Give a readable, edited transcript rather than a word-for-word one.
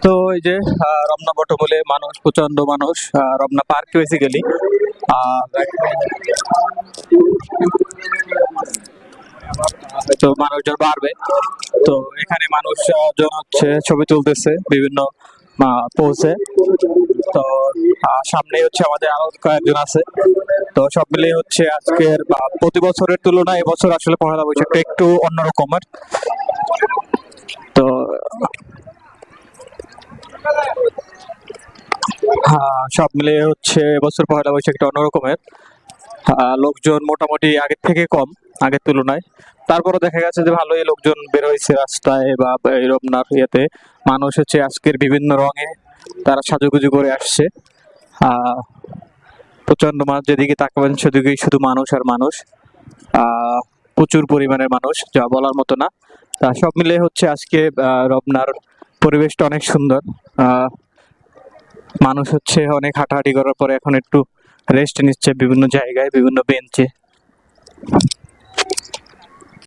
তো এই যে রমনা বটমূলে মানুষ, প্রচন্ড মানুষ, রমনা পার্ক বেসিক্যালি। তো মানুষজন বাড়বে, তো এখানে মানুষজন হচ্ছে ছবি তুলতেছে বিভিন্ন পোজে। তো সামনে হচ্ছে আমাদের আরো কয়েকজন আছে। তো সব মিলিয়ে হচ্ছে আজকের প্রতি বছরের তুলনায় এবছর আসলে পহেলা বৈশাখটা একটু অন্যরকমের। তো সব মিলিয়ে হচ্ছে এবছর পহেলা বৈশাখটা অন্যরকমের। লোকজন মোটামুটি আগের থেকে কম, আগের তুলনায়। তারপরে দেখা গেছে যে ভালোই লোকজন বের হয়েছে রাস্তায় বা এই রমনার ইয়েতে। মানুষ হচ্ছে আজকের বিভিন্ন রঙে তারা সাজুগুজু করে আসছে। আহ প্রচন্ড মানুষ, যেদিকে তাকাবেন সেদিকেই শুধু মানুষ আর মানুষ। প্রচুর পরিমাণের মানুষ, যা বলার মতো না। তা সব মিলে হচ্ছে আজকে রমনার পরিবেশটা অনেক সুন্দর। মানুষ হচ্ছে অনেক হাঁটাহাঁটি করার পরে এখন একটু রেস্ট নিচ্ছে বিভিন্ন জায়গায়, বিভিন্ন বেঞ্চে।